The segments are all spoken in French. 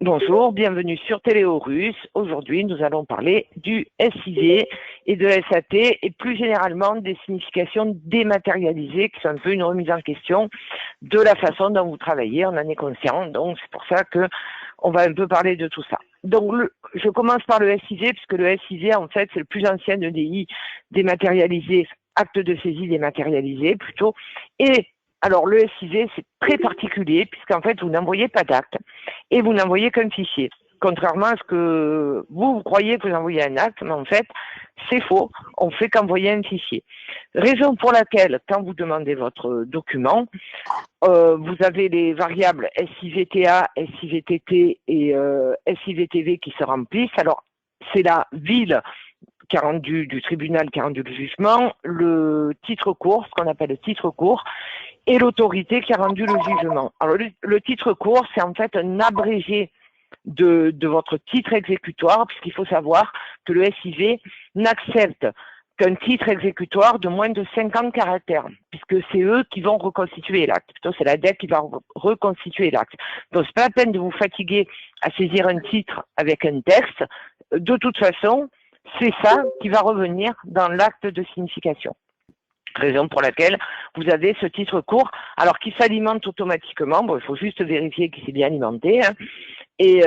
Bonjour, bienvenue sur Téléorus. Aujourd'hui, nous allons parler du SIV et de SAT et plus généralement des significations dématérialisées qui sont un peu une remise en question de la façon dont vous travaillez. On en est conscient, donc c'est pour ça que on va un peu parler de tout ça. Donc, je commence par le SIV puisque le SIV, en fait, c'est le plus ancien EDI dématérialisé, acte de saisie dématérialisé plutôt, et alors, le SIV, c'est très particulier puisqu'en fait, vous n'envoyez pas d'acte et vous n'envoyez qu'un fichier. Contrairement à ce que vous croyez que vous envoyez un acte, mais en fait, c'est faux. On fait qu'envoyer un fichier. Raison pour laquelle, quand vous demandez votre document, vous avez les variables SIVTA, SIVTT et SIVTV qui se remplissent. Alors, c'est la ville qui a rendu du tribunal qui a rendu le jugement, le titre court, ce qu'on appelle le titre court, et l'autorité qui a rendu le jugement. Alors, le titre court, c'est en fait un abrégé de votre titre exécutoire, puisqu'il faut savoir que le SIV n'accepte qu'un titre exécutoire de moins de 50 caractères, puisque c'est eux qui vont reconstituer l'acte. Plutôt, c'est la DEC qui va reconstituer l'acte. Donc, c'est pas la peine de vous fatiguer à saisir un titre avec un texte. De toute façon, c'est ça qui va revenir dans l'acte de signification. Raison pour laquelle vous avez ce titre court, alors qu'il s'alimente automatiquement. Bon, il faut juste vérifier qu'il s'est bien alimenté. Hein, et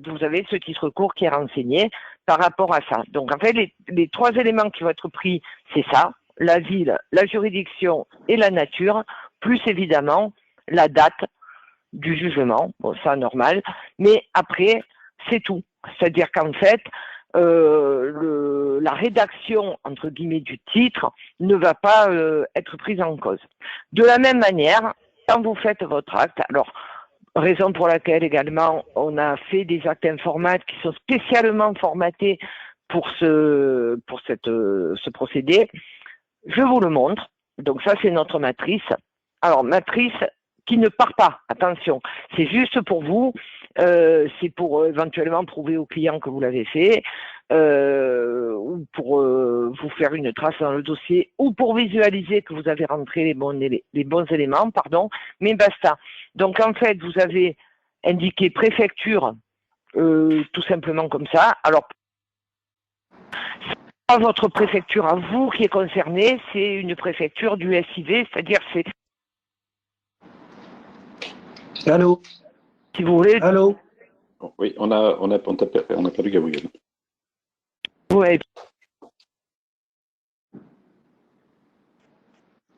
vous avez ce titre court qui est renseigné par rapport à ça. Donc, en fait, les trois éléments qui vont être pris, c'est ça, la ville, la juridiction et la nature, plus évidemment la date du jugement. Bon, ça, normal. Mais après, c'est tout. C'est-à-dire qu'en fait, la rédaction, entre guillemets, du titre ne va pas être prise en cause. De la même manière, quand vous faites votre acte, alors, raison pour laquelle également on a fait des actes informatiques qui sont spécialement formatés pour ce procédé, je vous le montre. Donc ça, c'est notre matrice. Alors, matrice qui ne part pas, attention, c'est juste pour vous, c'est pour éventuellement prouver au client que vous l'avez fait, ou pour vous faire une trace dans le dossier, ou pour visualiser que vous avez rentré les bons éléments, pardon, mais basta. Donc en fait, vous avez indiqué préfecture, tout simplement comme ça. Alors, c'est pas votre préfecture à vous qui est concernée, c'est une préfecture du SIV, c'est-à-dire c'est... Allô? Si vous voulez... Allô? Oui, on a perdu Gabriel. Ouais.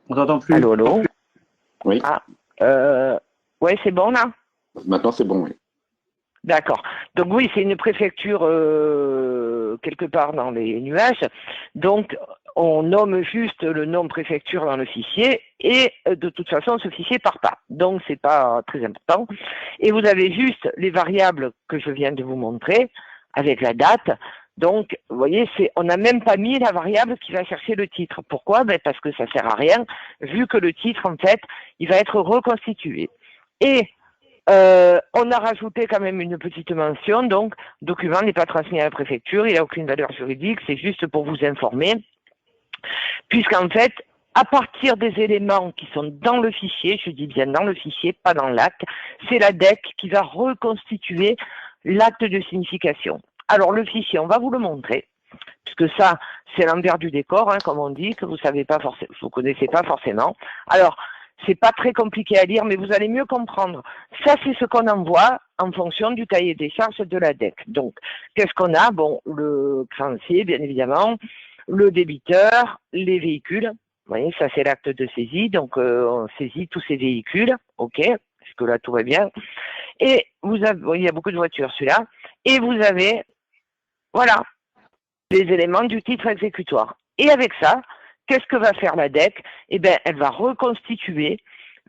On t'entend plus. Allô, allô? Oui. Ah, ouais, c'est bon là? Maintenant, c'est bon, oui. D'accord. Donc oui, c'est une préfecture quelque part dans les nuages. Donc, on nomme juste le nom préfecture dans le fichier et de toute façon, ce fichier part pas. Donc, c'est pas très important. Et vous avez juste les variables que je viens de vous montrer avec la date. Donc, vous voyez, on n'a même pas mis la variable qui va chercher le titre. Pourquoi? Ben parce que ça sert à rien, vu que le titre, en fait, il va être reconstitué. Et on a rajouté quand même une petite mention, donc, document n'est pas transmis à la préfecture, il n'a aucune valeur juridique, c'est juste pour vous informer, puisqu'en fait, à partir des éléments qui sont dans le fichier, je dis bien dans le fichier, pas dans l'acte, c'est la DEC qui va reconstituer l'acte de signification. Alors, le fichier, on va vous le montrer, puisque ça, c'est l'envers du décor, hein, comme on dit, que vous savez pas forcément, vous connaissez pas forcément. Alors, c'est pas très compliqué à lire, mais vous allez mieux comprendre. Ça, c'est ce qu'on envoie en fonction du cahier des charges de la DEC. Donc, qu'est-ce qu'on a? Bon, le créancier, bien évidemment, le débiteur, les véhicules. Vous voyez, ça, c'est l'acte de saisie. Donc, on saisit tous ces véhicules. OK, jusque-là, tout va bien. Et vous avez, bon, il y a beaucoup de voitures, celui-là. Et vous avez, voilà, les éléments du titre exécutoire. Et avec ça, qu'est-ce que va faire la DEC? Eh bien, elle va reconstituer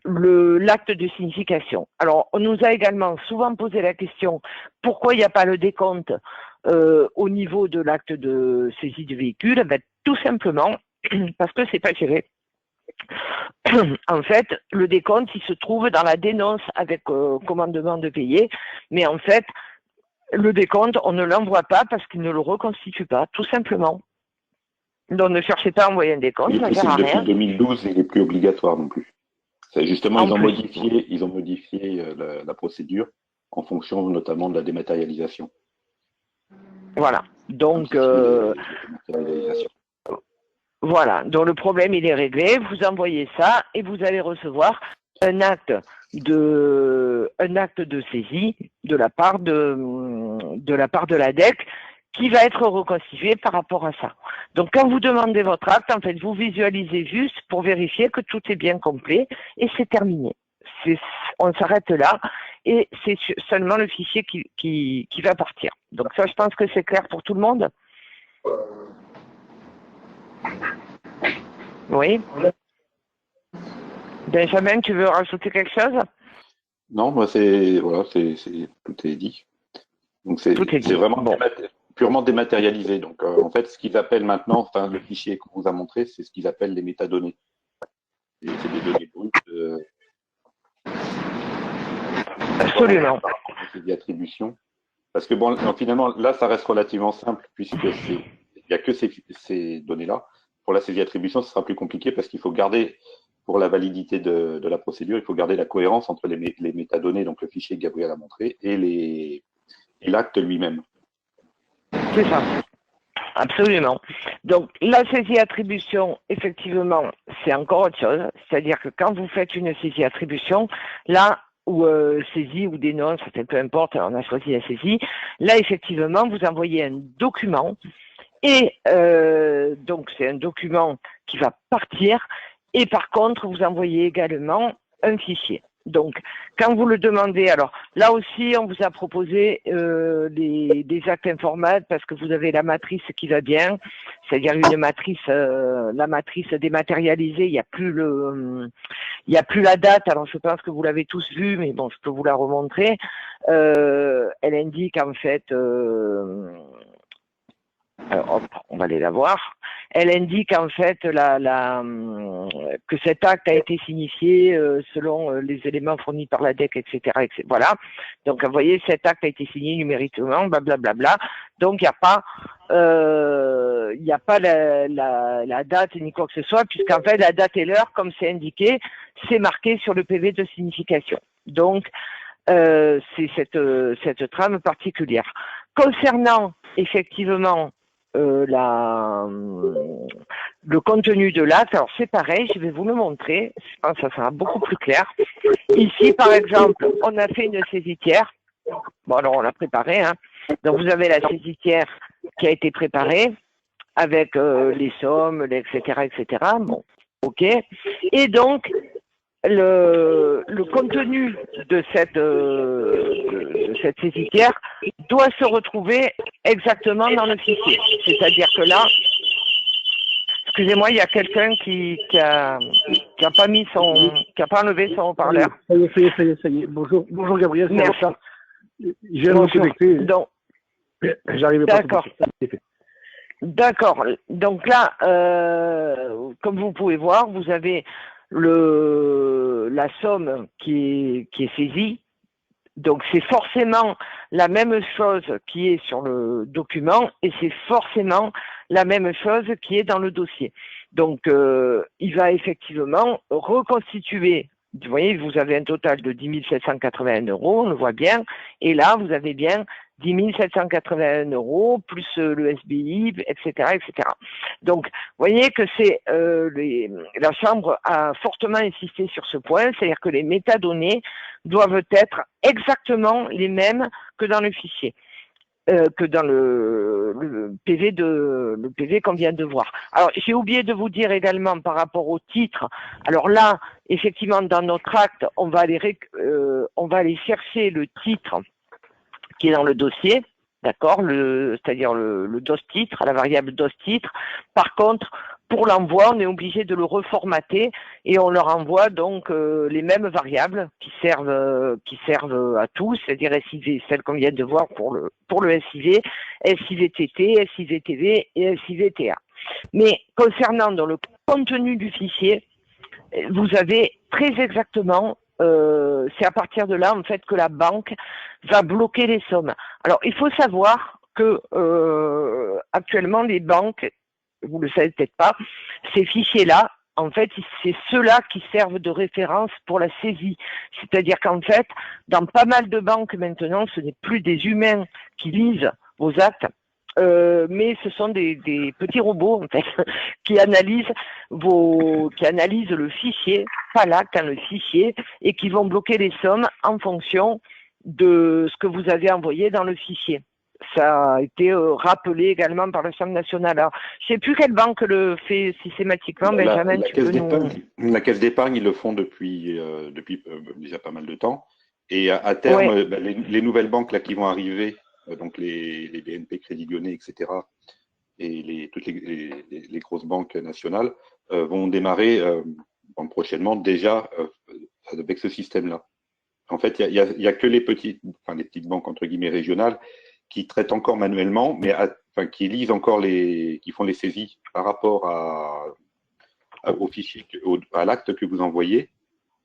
l'acte de signification. Alors, on nous a également souvent posé la question, pourquoi il n'y a pas le décompte au niveau de l'acte de saisie du véhicule? Ben, tout simplement parce que c'est pas géré. En fait, le décompte, il se trouve dans la dénonce avec commandement de payer, mais en fait, le décompte, on ne l'envoie pas parce qu'il ne le reconstitue pas, tout simplement. Donc ne cherchez pas à envoyer un décompte, ça ne sert à rien. Depuis 2012, il n'est plus obligatoire non plus. Justement, ils ont modifié la procédure en fonction notamment de la dématérialisation. Voilà. Donc, Dématérialisation. voilà. Donc, le problème, il est réglé. Vous envoyez ça et vous allez recevoir un acte de saisie de la part de l'ADEC qui va être reconstitué par rapport à ça. Donc, quand vous demandez votre acte, en fait, vous visualisez juste pour vérifier que tout est bien complet et c'est terminé. On s'arrête là et c'est seulement le fichier qui va partir. Donc ça, je pense que c'est clair pour tout le monde. Oui. Benjamin, tu veux rajouter quelque chose? Non, moi voilà, tout est dit. Donc c'est vraiment bon. purement dématérialisé. Donc en fait, ce qu'ils appellent maintenant, enfin le fichier qu'on vous a montré, c'est ce qu'ils appellent les métadonnées. Et c'est des données brutes. Absolument. Des attributions. Parce que bon, finalement, là, ça reste relativement simple puisque il n'y a que ces données-là. Pour la saisie attribution, ce sera plus compliqué parce qu'il faut garder, pour la validité de la procédure, il faut garder la cohérence entre les métadonnées, donc le fichier que Gabriel a montré, et l'acte lui-même. C'est ça. Absolument. Donc, la saisie-attribution, effectivement, c'est encore autre chose. C'est-à-dire que quand vous faites une saisie-attribution, là, ou saisie ou dénonce, peu importe, on a choisi la saisie, là, effectivement, vous envoyez un document et donc, c'est un document qui va partir et par contre, vous envoyez également un fichier. Donc, quand vous le demandez, alors là aussi, on vous a proposé des actes informatiques parce que vous avez la matrice qui va bien, c'est-à-dire une matrice, la matrice dématérialisée. Il n'y a plus la date. Alors, je pense que vous l'avez tous vu, mais bon, je peux vous la remontrer. Elle indique en fait. Alors, hop, on va aller la voir. Elle indique en fait que cet acte a été signifié selon les éléments fournis par l'ADEC, etc., etc. Voilà. Donc, vous voyez, cet acte a été signé numériquement, blablabla. Donc, il n'y a pas la date ni quoi que ce soit, puisqu'en fait, la date et l'heure, comme c'est indiqué, c'est marqué sur le PV de signification. Donc, c'est cette trame particulière. Concernant, effectivement, le contenu de l'acte, alors c'est pareil, je vais vous le montrer, je pense que ça sera beaucoup plus clair. Ici, par exemple, on a fait une saisitière. Bon, alors on l'a préparée, hein. Donc vous avez la saisitière qui a été préparée avec les sommes, etc., etc. Bon, ok. Et donc, le contenu de cette saisitière doit se retrouver exactement dans le fichier. C'est-à-dire que là, excusez-moi, il y a quelqu'un qui a pas enlevé son haut-parleur. Ça y est. Bonjour Gabriel, c'est Richard. Je viens de me connecter. Donc, j'arrivais pas. D'accord. D'accord. Donc là, comme vous pouvez voir, vous avez la somme qui est saisie. Donc c'est forcément la même chose qui est sur le document et c'est forcément la même chose qui est dans le dossier. Donc il va effectivement reconstituer. Vous voyez, vous avez un total de 10 781 €, on le voit bien, et là vous avez bien 10 781 € plus le SBI, etc., etc. Donc, vous voyez que c'est la Chambre a fortement insisté sur ce point, c'est-à-dire que les métadonnées doivent être exactement les mêmes que dans le fichier, que dans le PV qu'on vient de voir. Alors, j'ai oublié de vous dire également par rapport au titre. Alors là, effectivement, dans notre acte, on va aller chercher le titre qui est dans le dossier, d'accord, c'est-à-dire le DOS-titre, la variable DOS-titre. Par contre, pour l'envoi, on est obligé de le reformater et on leur envoie donc les mêmes variables qui servent à tous, c'est-à-dire SIV, celle qu'on vient de voir pour le SIV, SIVTT, SIVTV et SIVTA. Mais concernant dans le contenu du fichier, vous avez très exactement c'est à partir de là en fait que la banque va bloquer les sommes. Alors il faut savoir que actuellement les banques, vous le savez peut-être pas, ces fichiers-là, en fait, c'est ceux-là qui servent de référence pour la saisie. C'est-à-dire qu'en fait, dans pas mal de banques maintenant, ce n'est plus des humains qui lisent vos actes, mais ce sont des petits robots en fait qui analysent le fichier, pas l'acte, le fichier, et qui vont bloquer les sommes en fonction de ce que vous avez envoyé dans le fichier. Ça a été rappelé également par la Chambre nationale. Alors, je ne sais plus quelle banque le fait systématiquement, Benjamin, tu peux nous... La Caisse d'épargne, ils le font depuis déjà pas mal de temps. Et à terme, Ouais. les nouvelles banques là, qui vont arriver, donc les BNP, Crédit Lyonnais, etc., et toutes les grosses banques nationales vont démarrer prochainement déjà avec ce système-là. En fait, il y a que les petites banques entre guillemets régionales qui traitent encore manuellement, mais qui lisent encore qui font les saisies par rapport au fichier, à l'acte que vous envoyez.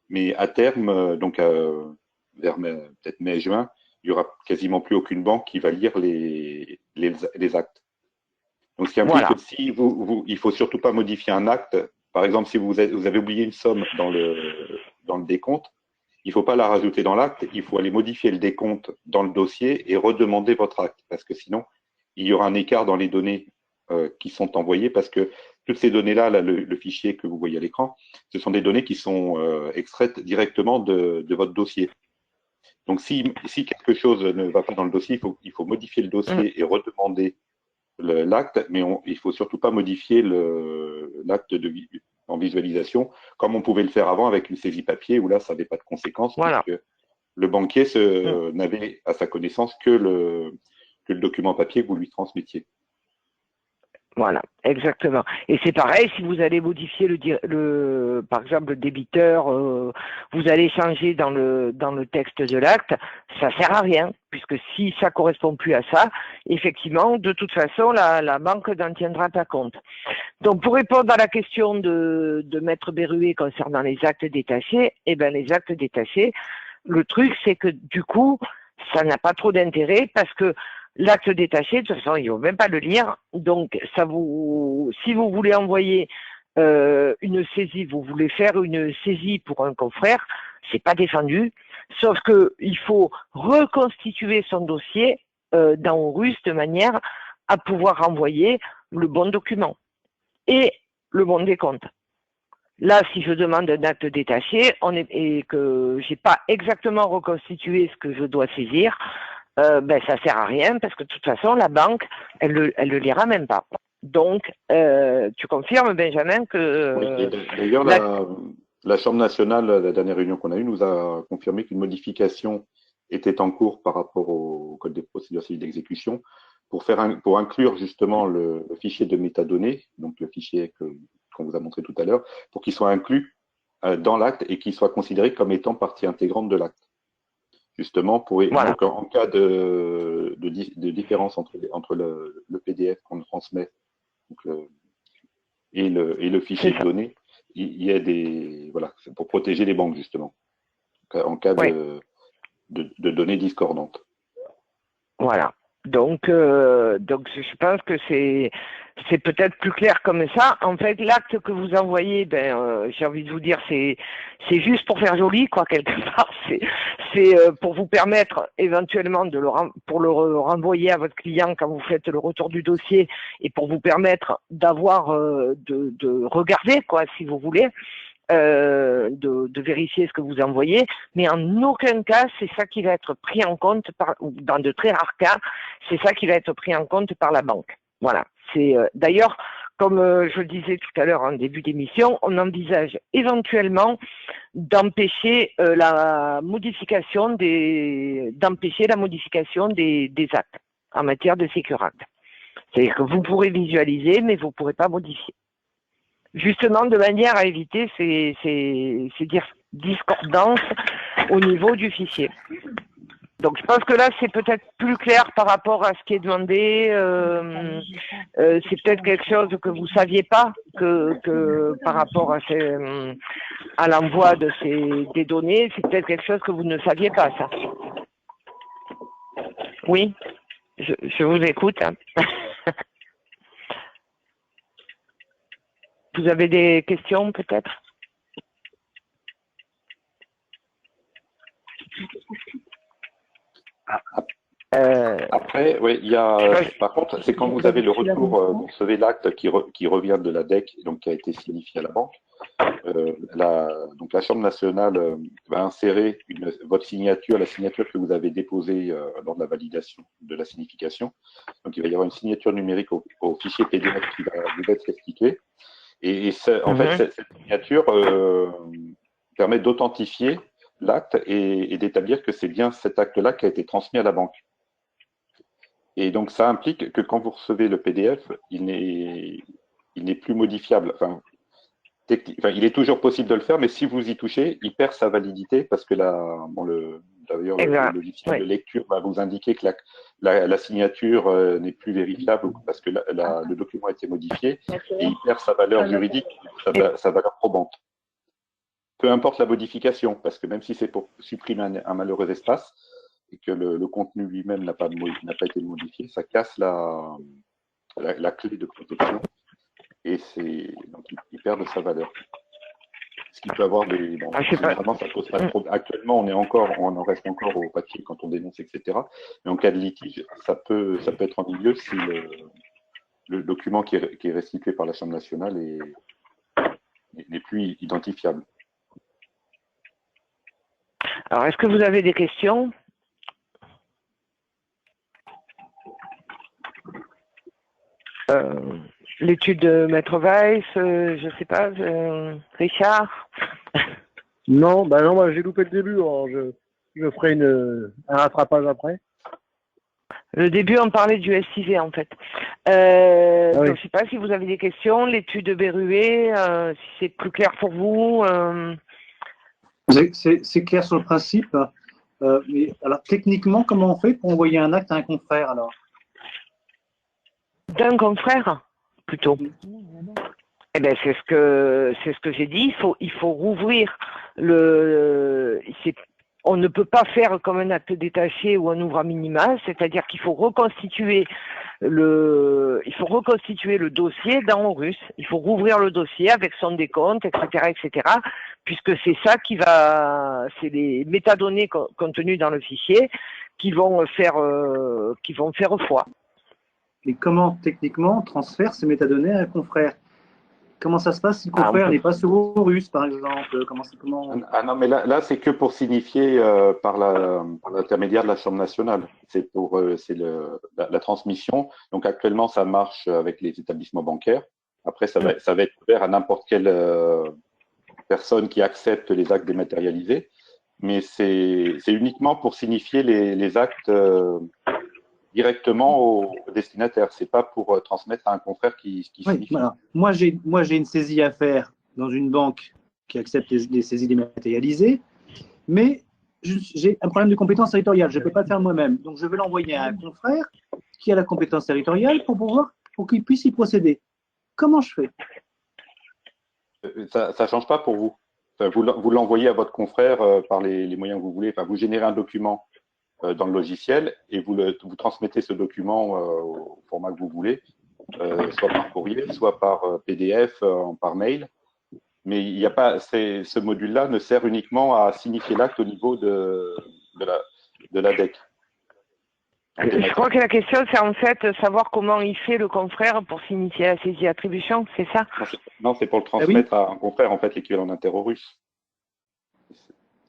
Mais à terme, donc vers peut-être mai-juin, il n'y aura quasiment plus aucune banque qui va lire les actes. Donc, ce qui implique que si il faut surtout pas modifier un acte. Par exemple, si vous avez oublié une somme dans le décompte, il ne faut pas la rajouter dans l'acte, il faut aller modifier le décompte dans le dossier et redemander votre acte, parce que sinon, il y aura un écart dans les données qui sont envoyées, parce que toutes ces données-là, le fichier que vous voyez à l'écran, ce sont des données qui sont extraites directement de votre dossier. Donc, si quelque chose ne va pas dans le dossier, il faut modifier le dossier et redemander l'acte, mais il ne faut surtout pas modifier l'acte en visualisation, comme on pouvait le faire avant avec une saisie papier, où là, ça n'avait pas de conséquences, puisque le banquier n'avait à sa connaissance que le document papier que vous lui transmettiez. Voilà, exactement. Et c'est pareil, si vous allez modifier par exemple, le débiteur, vous allez changer dans le texte de l'acte, ça sert à rien, puisque si ça correspond plus à ça, effectivement, de toute façon, la banque n'en tiendra pas compte. Donc, pour répondre à la question de Maître Berruet concernant les actes détachés, les actes détachés, le truc, c'est que du coup, ça n'a pas trop d'intérêt, parce que l'acte détaché, de toute façon, ils ne vont même pas le lire. Donc, si vous voulez envoyer une saisie, vous voulez faire une saisie pour un confrère, c'est pas défendu. Sauf que il faut reconstituer son dossier dans ORUS de manière à pouvoir envoyer le bon document et le bon décompte. Là, si je demande un acte détaché et que j'ai pas exactement reconstitué ce que je dois saisir, ça sert à rien, parce que de toute façon, la banque, elle le lira même pas. Donc, tu confirmes, Benjamin, que... Oui, d'ailleurs, la Chambre nationale, la dernière réunion qu'on a eue, nous a confirmé qu'une modification était en cours par rapport au Code des procédures civiles d'exécution pour inclure justement le fichier de métadonnées, donc le fichier qu'on vous a montré tout à l'heure, pour qu'il soit inclus dans l'acte et qu'il soit considéré comme étant partie intégrante de l'acte. Justement, donc en cas de différence entre le PDF qu'on transmet et le fichier de données, il y a c'est pour protéger les banques, justement, en cas de données discordantes. Voilà. Donc je pense que c'est peut-être plus clair comme ça. En fait, l'acte que vous envoyez, j'ai envie de vous dire, c'est juste pour faire joli, quoi, quelque part. C'est pour vous permettre éventuellement pour le renvoyer à votre client quand vous faites le retour du dossier, et pour vous permettre d'avoir de regarder, quoi, si vous voulez. De vérifier ce que vous envoyez, mais en aucun cas c'est ça qui va être pris en compte dans de très rares cas, c'est ça qui va être pris en compte par la banque. Voilà. C'est d'ailleurs, comme je le disais tout à l'heure en début d'émission, on envisage éventuellement d'empêcher la modification des actes en matière de Sécuracte. C'est-à-dire que vous pourrez visualiser, mais vous ne pourrez pas modifier. Justement, de manière à éviter ces discordances au niveau du fichier. Donc, je pense que là, c'est peut-être plus clair par rapport à ce qui est demandé. C'est peut-être quelque chose que vous ne saviez pas, que par rapport à l'envoi des données, c'est peut-être quelque chose que vous ne saviez pas, ça. Oui, je vous écoute. Hein. Vous avez des questions peut-être? Après, oui, il y a, par contre, c'est quand vous avez le retour, vous recevez l'acte qui revient de la DEC, donc qui a été signifié à la banque. Donc la Chambre nationale va insérer votre signature, la signature que vous avez déposée lors de la validation de la signification. Donc il va y avoir une signature numérique au fichier PDF qui va vous être restitué. En fait, cette signature permet d'authentifier l'acte et d'établir que c'est bien cet acte-là qui a été transmis à la banque. Et donc ça implique que quand vous recevez le PDF, il n'est plus modifiable. Enfin, il est toujours possible de le faire, mais si vous y touchez, il perd sa validité parce que d'ailleurs, le logiciel de lecture va vous indiquer que la signature n'est plus vérifiable parce que le document a été modifié et il perd sa valeur juridique, sa valeur probante. Peu importe la modification, parce que même si c'est pour supprimer un malheureux espace et que le contenu lui-même n'a pas été modifié, ça casse la clé de protection. Et donc il perd de sa valeur. Ce qui peut avoir des. Bon, généralement, ça pose pas de problème. Actuellement, on en reste encore au papier quand on dénonce, etc. Mais en cas de litige, ça peut être ennuyeux si le document qui est restitué par la Chambre nationale n'est plus identifiable. Alors, est-ce que vous avez des questions? L'étude de Maître Weiss, je ne sais pas, Richard? Non, moi j'ai loupé le début, alors je ferai un rattrapage après. Le début, on parlait du SIV en fait. Oui. Donc, je ne sais pas si vous avez des questions, l'étude de Berruet, si c'est plus clair pour vous. C'est clair sur le principe, mais alors techniquement, comment on fait pour envoyer un acte à un confrère alors? D'un confrère, plutôt. Eh ben, c'est ce que j'ai dit. Il faut rouvrir on ne peut pas faire comme un acte détaché ou un ouvre à minima, c'est-à-dire qu'il faut reconstituer le dossier dans Horus. Il faut rouvrir le dossier avec son décompte, etc., puisque c'est ça c'est les métadonnées contenues dans le fichier qui vont faire foi. Et comment, techniquement, on transfère ces métadonnées à un confrère? Comment ça se passe si le confrère n'est pas sur Horus, par exemple? Ah non, mais là c'est que pour signifier par l'intermédiaire de la Chambre nationale. C'est la transmission. Donc actuellement, ça marche avec les établissements bancaires. Après, ça va être ouvert à n'importe quelle personne qui accepte les actes dématérialisés. Mais c'est uniquement pour signifier les actes directement au destinataire. C'est pas pour transmettre à un confrère qui signifie. Voilà. Moi, j'ai une saisie à faire dans une banque qui accepte les saisies dématérialisées, mais j'ai un problème de compétence territoriale. Je ne peux pas le faire moi-même. Donc, je vais l'envoyer à un confrère qui a la compétence territoriale pour qu'il puisse y procéder. Comment je fais? Ça ne change pas pour vous. Enfin, vous l'envoyez à votre confrère par les moyens que vous voulez. Enfin, vous générez un document dans le logiciel et vous transmettez ce document au format que vous voulez, soit par courrier, soit par PDF, par mail. Mais il n'y a pas, ce module-là ne sert uniquement à signifier l'acte au niveau de la DEC. Je crois que la question, c'est en fait savoir comment il fait le confrère pour signifier la saisie attribution, c'est ça? Non, c'est pour le transmettre à un confrère, en fait, l'équivalent d'un terroriste.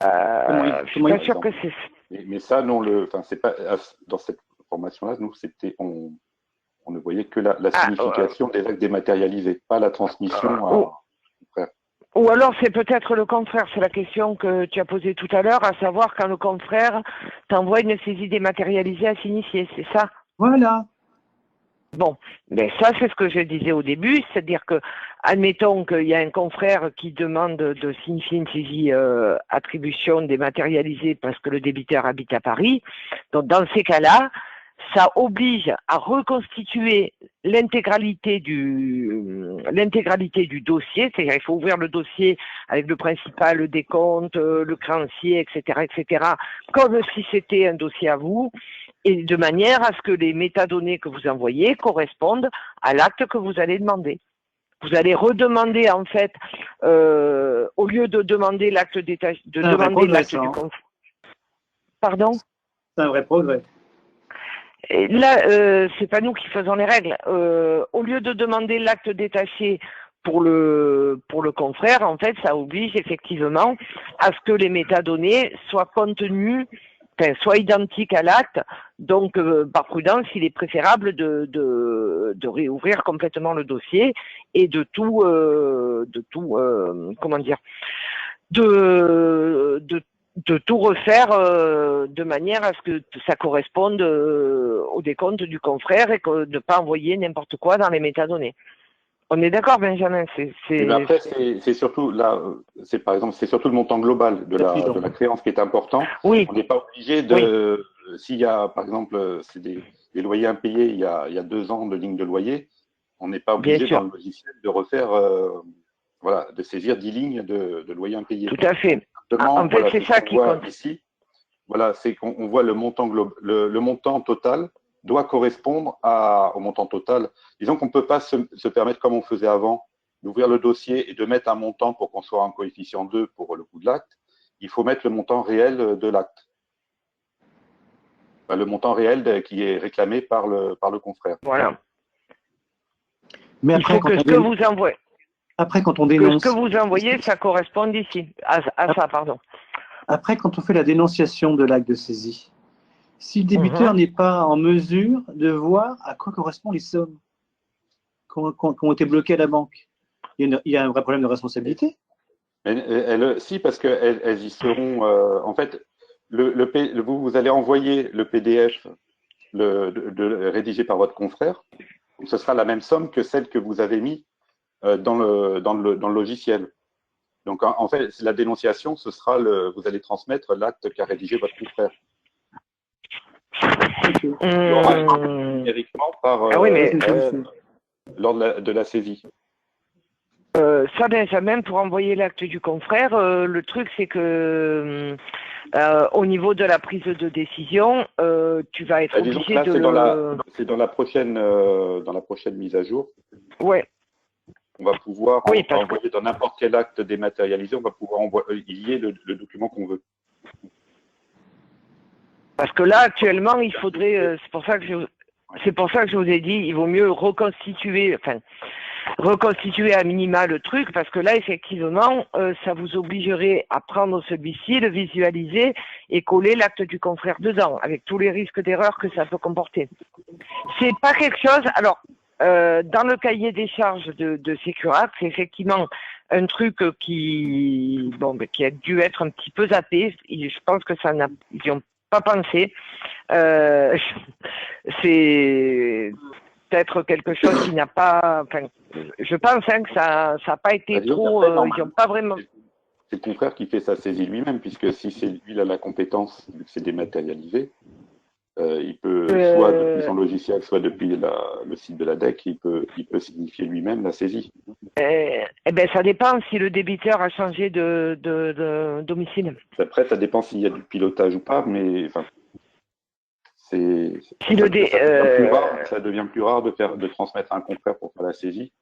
Je suis pas sûr que c'est. Mais ça, non, c'est pas dans cette formation-là. Nous, on ne voyait que la signification des actes dématérialisés, pas la transmission à confrère. Ou alors c'est peut-être le confrère, c'est la question que tu as posée tout à l'heure, à savoir quand le confrère t'envoie une saisie dématérialisée à signifier, c'est ça? Voilà. Bon, ben ça c'est ce que je disais au début, c'est-à-dire que, admettons qu'il y a un confrère qui demande de signifier une saisie attribution dématérialisée parce que le débiteur habite à Paris. Donc dans ces cas-là, ça oblige à reconstituer l'intégralité du dossier, c'est-à-dire il faut ouvrir le dossier avec le principal, le décompte, le créancier, etc., comme si c'était un dossier à vous, et de manière à ce que les métadonnées que vous envoyez correspondent à l'acte que vous allez demander. vous allez redemander en fait, au lieu de demander l'acte du confrère. Pardon? C'est un vrai progrès. Et là, c'est pas nous qui faisons les règles. Au lieu de demander l'acte détaché pour le confrère, en fait, ça oblige effectivement à ce que les métadonnées soient contenues, enfin, soient identiques à l'acte. Donc, par prudence, il est préférable de réouvrir complètement le dossier et de tout tout refaire de manière à ce que ça corresponde au décompte du confrère et que de ne pas envoyer n'importe quoi dans les métadonnées. On est d'accord, Benjamin? Après, c'est surtout là, par exemple, c'est surtout le montant global de la créance qui est important. Oui. On n'est pas obligé de, s'il y a, par exemple, c'est des loyers impayés il y a 2 ans de ligne de loyer, on n'est pas obligé dans le logiciel de refaire, de saisir 10 lignes de loyer impayé. Tout à fait. En fait, c'est ça qui compte. Ici, c'est qu'on voit le montant le montant total doit correspondre au montant total. Disons qu'on ne peut pas se permettre, comme on faisait avant, d'ouvrir le dossier et de mettre un montant pour qu'on soit en coefficient 2 pour le coût de l'acte. Il faut mettre le montant réel de l'acte. Le montant réel qui est réclamé par le confrère. Voilà. Mais après, il faut que ce que vous envoyez. Après, quand on dénonce. Que ce que vous envoyez, ça corresponde ici. À ça, pardon. Après, quand on fait la dénonciation de l'acte de saisie, si le débiteur n'est pas en mesure de voir à quoi correspondent les sommes qui ont été bloquées à la banque, il y a un vrai problème de responsabilité. Si, parce qu'elles y seront. En fait, vous allez envoyer le PDF rédigé par votre confrère. Donc, ce sera la même somme que celle que vous avez mis dans le logiciel. Donc, en fait, la dénonciation, ce sera vous allez transmettre l'acte qu'a rédigé votre confrère. Il y aura numériquement lors de la saisie. Ça, Benjamin, pour envoyer l'acte du confrère, le truc, c'est que au niveau de la prise de décision, tu vas être obligé là, de... C'est dans la prochaine mise à jour. Ouais. On va pouvoir envoyer dans n'importe quel acte dématérialisé, on va pouvoir y lier le document qu'on veut. Parce que là, actuellement, il faudrait... c'est pour ça que je vous ai dit, il vaut mieux reconstituer à minima le truc, parce que là, effectivement, ça vous obligerait à prendre celui-ci, le visualiser et coller l'acte du confrère dedans, avec tous les risques d'erreur que ça peut comporter. C'est pas quelque chose... Alors, dans le cahier des charges de Securact, c'est effectivement un truc qui a dû être un petit peu zappé. Je pense que ils n'y ont pas pensé. C'est peut-être quelque chose qui n'a pas... Enfin, je pense que ça n'a pas été trop... ils n'ont pas vraiment... C'est le confrère qui fait sa saisie lui-même, puisque si c'est lui qui a la compétence, vu que c'est dématérialisé, il peut, soit depuis son logiciel, soit depuis le site de la DEC, il peut signifier lui-même la saisie. Ça dépend si le débiteur a changé de domicile. Après, ça dépend s'il y a du pilotage ou pas, mais enfin, ça devient plus rare de transmettre à un confrère pour faire la saisie.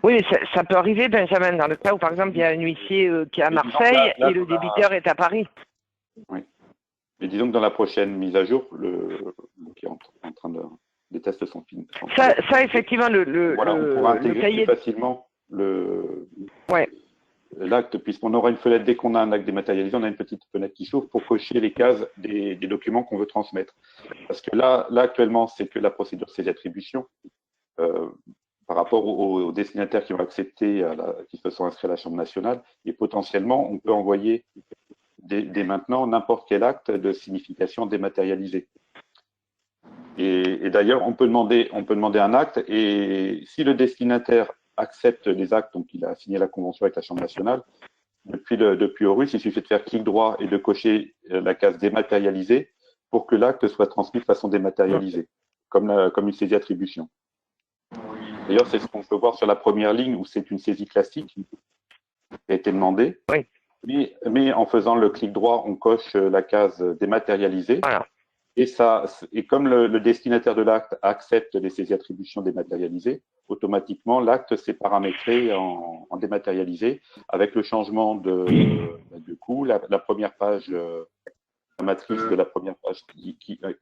Oui, ça peut arriver, Benjamin, dans le cas où, par exemple, il y a un huissier qui est à Marseille et le débiteur est à Paris. Oui. Mais disons que dans la prochaine mise à jour, qui est en train des tests sont finis. Ça, effectivement, on pourra intégrer plus facilement l'acte, puisqu'on aura une fenêtre, dès qu'on a un acte dématérialisé, on a une petite fenêtre qui s'ouvre pour cocher les cases des documents qu'on veut transmettre. Parce que là actuellement, c'est que la procédure saisie attribution par rapport aux destinataires qui ont accepté, qui se sont inscrits à la Chambre nationale, et potentiellement, on peut envoyer dès maintenant n'importe quel acte de signification dématérialisé. Et d'ailleurs, on peut demander un acte, et si le destinataire accepte les actes, donc il a signé la convention avec la Chambre nationale, depuis Horus, il suffit de faire clic droit et de cocher la case dématérialisée pour que l'acte soit transmis de façon dématérialisée, comme une saisie attribution. D'ailleurs, c'est ce qu'on peut voir sur la première ligne où c'est une saisie classique qui a été demandée. Oui. Mais en faisant le clic droit, on coche la case dématérialisée. Voilà. Et comme le destinataire de l'acte accepte les saisies attributions dématérialisées, automatiquement, l'acte s'est paramétré en dématérialisé avec le changement de coût. La première page, la matrice de la première page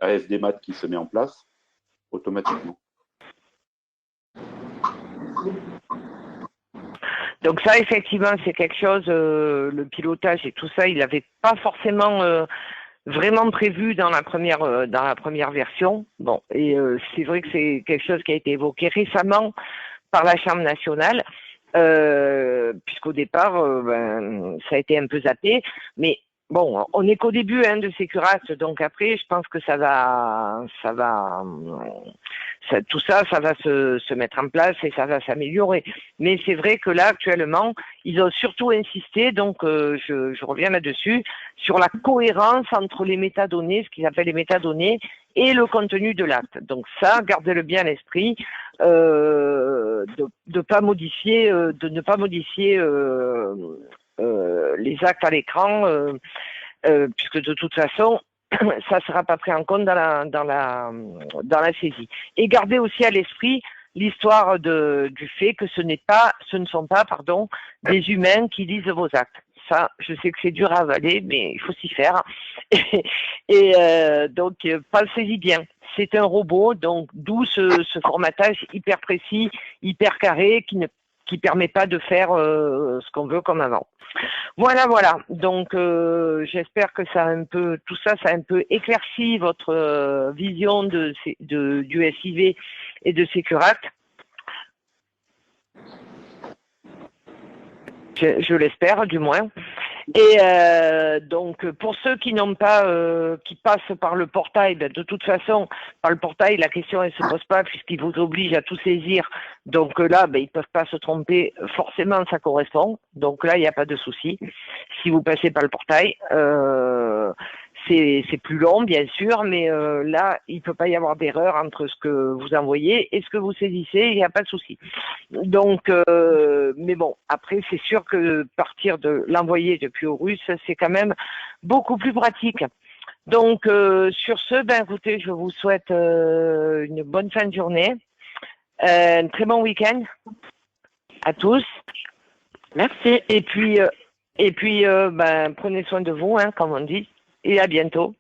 ASDMat qui se met en place automatiquement. Donc ça, effectivement, c'est quelque chose, le pilotage et tout ça, il n'avait pas forcément vraiment prévu dans la première version. Bon, et c'est vrai que c'est quelque chose qui a été évoqué récemment par la Chambre nationale, puisqu'au départ, ça a été un peu zappé, mais bon, on n'est qu'au début de Sécurat, donc après, je pense que tout ça va se mettre en place et ça va s'améliorer. Mais c'est vrai que là, actuellement, ils ont surtout insisté, donc je reviens là-dessus, sur la cohérence entre les métadonnées, ce qu'ils appellent les métadonnées, et le contenu de l'acte. Donc ça, gardez-le bien à l'esprit, de ne pas modifier les actes à l'écran, puisque de toute façon, ça ne sera pas pris en compte dans la saisie. Et gardez aussi à l'esprit l'histoire du fait que ce ne sont pas des humains qui lisent vos actes. Ça, je sais que c'est dur à avaler, mais il faut s'y faire. Donc, pensez-y bien. C'est un robot, donc d'où ce formatage hyper précis, hyper carré, qui permet pas de faire ce qu'on veut comme avant. Voilà. Donc, j'espère que tout ça a un peu éclairci votre vision du SIV et de Sécurat. Je l'espère, du moins. Et donc, pour ceux qui n'ont pas, qui passent par le portail, de toute façon, par le portail, la question elle se pose pas puisqu'il vous oblige à tout saisir. Donc là, ils peuvent pas se tromper. Forcément, ça correspond. Donc là, il n'y a pas de souci. Si vous passez par le portail, c'est plus long, bien sûr, mais là, il peut pas y avoir d'erreur entre ce que vous envoyez et ce que vous saisissez. Il n'y a pas de souci. Donc, mais bon, après, c'est sûr que partir de l'envoyer depuis aux Russes, c'est quand même beaucoup plus pratique. Donc, sur ce, écoutez, je vous souhaite une bonne fin de journée, un très bon week-end à tous. Merci. Et puis, prenez soin de vous, comme on dit, et à bientôt.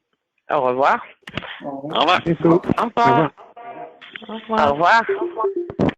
Au revoir. Au revoir. Bientôt. Au revoir. Au revoir.